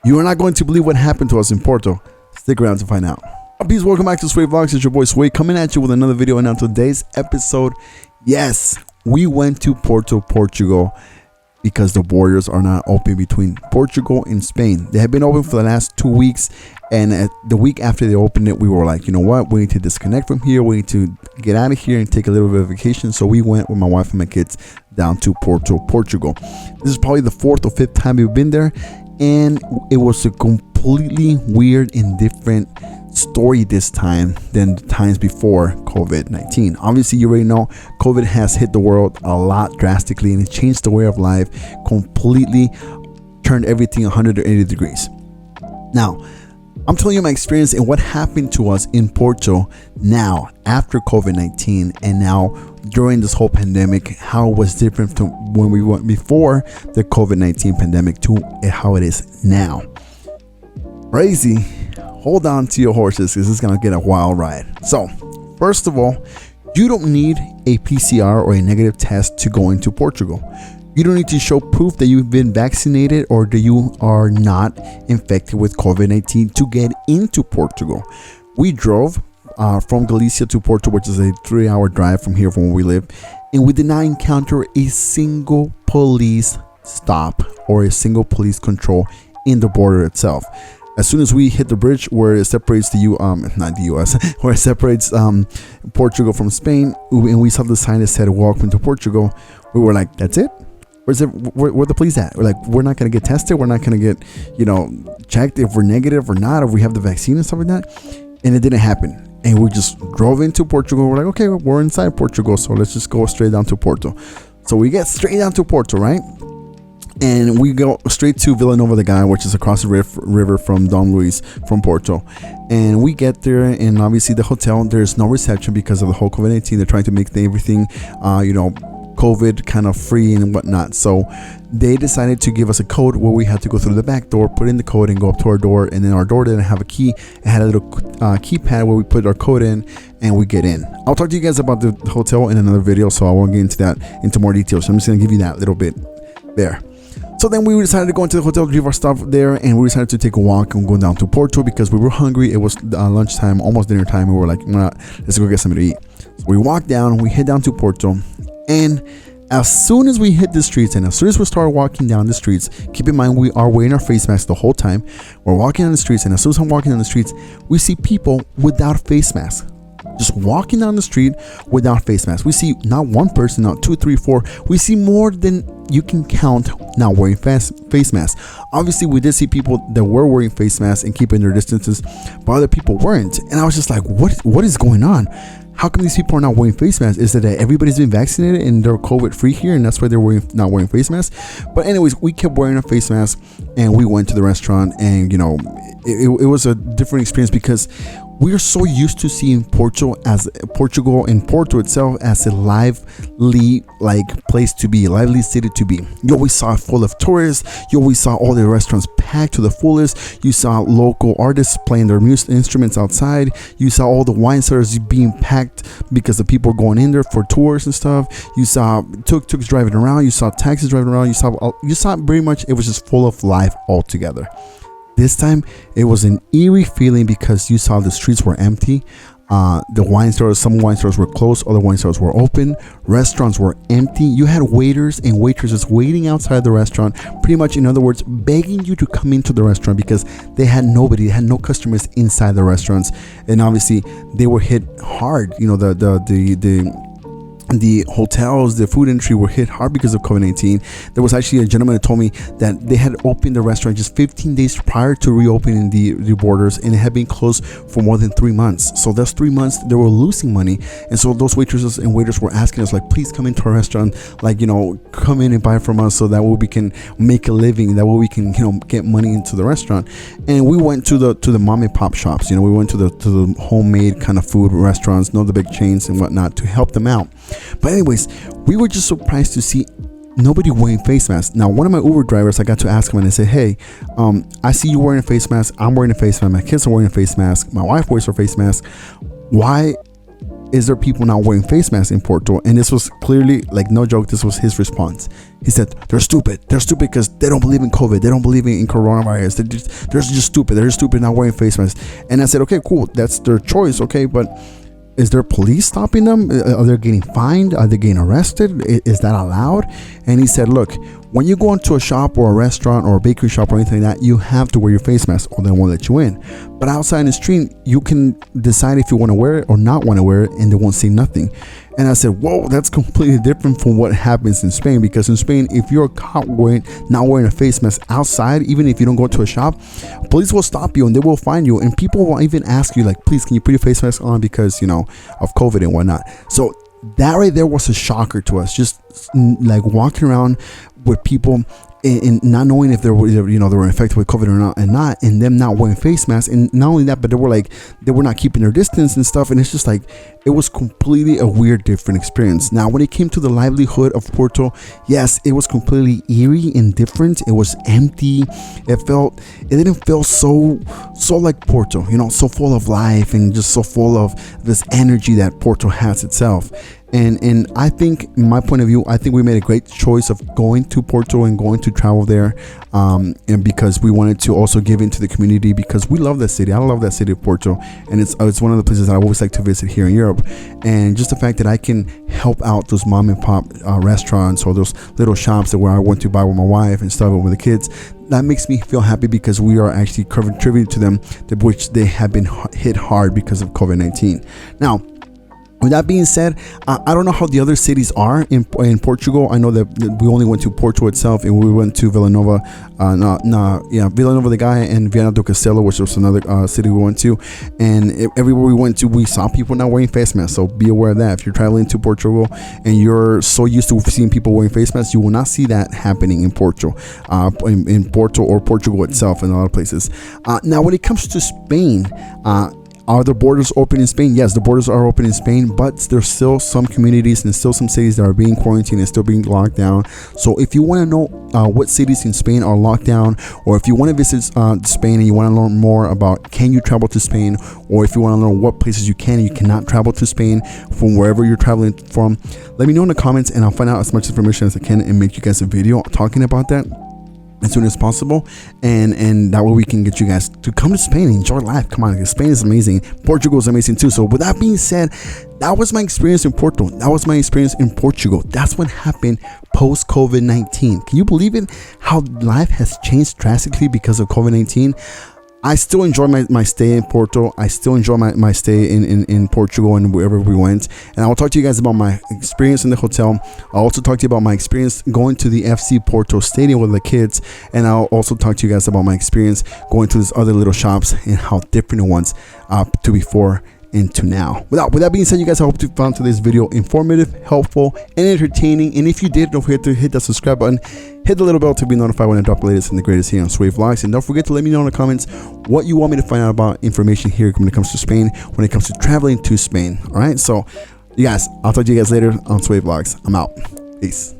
You are not going to believe what happened to us in Porto. Stick around to find out. Peace, welcome back to Sway Vlogs. It's your boy Sway coming at you with another video. And on today's episode, yes, we went to Portugal because the borders are not open between Portugal and Spain. They have been open for the last 2 weeks, and the week after they opened it, we were like, you know what, we need to disconnect from here, we need to get out of here and take a little bit of vacation. So we went with my wife and my kids down to Portugal. This is probably the 4th or 5th time we've been there, and it was a completely weird and different story this time than the times before COVID-19. Obviously, you already know COVID has hit the world a lot drastically, and it changed the way of life completely, turned everything 180 degrees. Now, I'm telling you my experience and what happened to us in Porto now after COVID-19, and now during this whole pandemic, how it was different from when we went before the COVID-19 pandemic to how it is now. Crazy. Hold on to your horses because it's going to get a wild ride. So, first of all, you don't need a PCR or a negative test to go into Portugal. You don't need to show proof that you've been vaccinated or that you are not infected with COVID-19 to get into Portugal. We drove from Galicia to Porto, which is a 3-hour drive from here from where we live, and we did not encounter a single police stop or a single police control in the border itself. As soon as we hit the bridge where it separates where it separates Portugal from Spain, and we saw the sign that said "Welcome to Portugal," we were like, "That's it? Where the police at?" We're like, "We're not gonna get tested. We're not gonna get, checked if we're negative or not, or if we have the vaccine and stuff like that." And it didn't happen. And we just drove into Portugal. We're like, "Okay, we're inside Portugal, so let's just go straight down to Porto." So we get straight down to Porto, right? And we go straight to Vila Nova de Gaia, which is across the river from Dom Luis from Porto. And we get there, and obviously the hotel, there's no reception because of the whole COVID-19. They're trying to make everything, COVID kind of free and whatnot. So they decided to give us a code where we had to go through the back door, put in the code, and go up to our door. And then our door didn't have a key. It had a little keypad where we put our code in and we get in. I'll talk to you guys about the hotel in another video, so I won't get into more details. So I'm just going to give you that little bit there. So then we decided to go into the hotel, leave our stuff there, and we decided to take a walk and go down to Porto because we were hungry. It was lunchtime, almost dinner time. We were like, let's go get something to eat. So we walked down, we head down to Porto, and as soon as we hit the streets and as soon as we start walking down the streets, keep in mind we are wearing our face masks the whole time. We're walking down the streets, and as soon as I'm walking down the streets, we see people without face masks. Just walking down the street without face masks. We see not one person, not 2, 3, 4. We see more than you can count not wearing face masks. Obviously, we did see people that were wearing face masks and keeping their distances, but other people weren't. And I was just like, what is going on? How come these people are not wearing face masks? Is it that everybody's been vaccinated and they're COVID free here, and that's why they're not wearing face masks? But anyways, we kept wearing a face mask, and we went to the restaurant, and it was a different experience because we are so used to seeing Portugal and Porto itself as a lively place to be, lively city to be. You always saw it full of tourists. You always saw all the restaurants packed to the fullest. You saw local artists playing their music instruments outside. You saw all the wine cellars being packed because the people were going in there for tours and stuff. You saw tuk-tuks driving around. You saw taxis driving around. You saw pretty much it was just full of life altogether. This time, it was an eerie feeling because you saw the streets were empty. The wine stores, some wine stores were closed, other wine stores were open. Restaurants were empty. You had waiters and waitresses waiting outside the restaurant, pretty much, in other words, begging you to come into the restaurant because they had nobody, they had no customers inside the restaurants. And obviously, they were hit hard. The hotels, the food industry were hit hard because of COVID-19. There was actually a gentleman that told me that they had opened the restaurant just 15 days prior to reopening the borders, and it had been closed for more than 3 months. So that's 3 months they were losing money. And so those waitresses and waiters were asking us, please come into our restaurant, come in and buy from us so that way we can make a living, that way we can, get money into the restaurant. And we went to the mom and pop shops. We went to the homemade kind of food restaurants, not the big chains and whatnot, to help them out. But anyways, we were just surprised to see nobody wearing face masks. Now, one of my Uber drivers, I got to ask him, and I said, hey, I see you wearing a face mask. I'm wearing a face mask. My kids are wearing a face mask. My wife wears her face mask. Why is there people not wearing face masks in Porto? And this was clearly, like, no joke, this was his response. He said, they're stupid because they don't believe in COVID, they don't believe in coronavirus, they're just stupid not wearing face masks. And I said, okay, cool, that's their choice, okay, but is there police stopping them? Are they getting fined? Are they getting arrested? Is that allowed? And he said, look, when you go into a shop or a restaurant or a bakery shop or anything like that, you have to wear your face mask or they won't let you in. But outside in the street, you can decide if you want to wear it or not want to wear it, and they won't say nothing. And I said, whoa, that's completely different from what happens in Spain. Because in Spain, if you're caught not wearing a face mask outside, even if you don't go to a shop, police will stop you and they will find you. And people will even ask you, like, please, can you put your face mask on because, of COVID and whatnot. So that right there was a shocker to us, just like walking around with people and not knowing if they were infected with COVID or not, and them not wearing face masks. And not only that, but they were not keeping their distance and stuff. And it's just like, it was completely a weird, different experience. Now, when it came to the livelihood of Porto, yes, it was completely eerie and different. It was empty. It didn't feel so like Porto, so full of life and just so full of this energy that Porto has itself. And I think, in my point of view, I think we made a great choice of going to Porto and going to travel there, and because we wanted to also give into the community, because we love that city. I love that city of Porto, and it's one of the places that I always like to visit here in Europe. And just the fact that I can help out those mom and pop restaurants or those little shops where I went to buy with my wife and stuff with the kids, that makes me feel happy, because we are actually contributing to them, which they have been hit hard because of COVID-19. Now, with that being said, I don't know how the other cities are in Portugal. I know that we only went to Porto itself, and we went to Villanova, Villanova de Gaia and Viana do Castelo, which was another city we went to. And everywhere we went to, we saw people not wearing face masks. So be aware of that. If you're traveling to Portugal and you're so used to seeing people wearing face masks, you will not see that happening in Porto, in Porto or Portugal itself, and a lot of places. Now, when it comes to Spain, are the borders open in Spain? Yes, the borders are open in Spain, but there's still some communities and still some cities that are being quarantined and still being locked down. So if you want to know what cities in Spain are locked down, or if you want to visit Spain and you want to learn more about can you travel to Spain, or if you want to learn what places you can and you cannot travel to Spain from wherever you're traveling from, let me know in the comments and I'll find out as much information as I can and make you guys a video talking about that as soon as possible, and that way we can get you guys to come to Spain and enjoy life. Come on, Spain is amazing. Portugal is amazing too. So with that being said, that was my experience in Porto. That was my experience in Portugal. That's what happened post COVID-19. Can you believe it? How life has changed drastically because of COVID-19. I still enjoy my stay in Porto. I still enjoy my stay in Portugal and wherever we went. And I will talk to you guys about my experience in the hotel. I'll also talk to you about my experience going to the FC Porto Stadium with the kids. And I'll also talk to you guys about my experience going to these other little shops and how different it was to before and to now. With that being said, you guys, I hope you found today's video informative, helpful, and entertaining. And if you did, don't forget to hit that subscribe button, hit the little bell to be notified when I drop the latest and the greatest here on Sway Vlogs. And don't forget to let me know in the comments what you want me to find out about information here when it comes to Spain, when it comes to traveling to Spain. All right, so you guys, I'll talk to you guys later on Sway Vlogs. I'm out. Peace.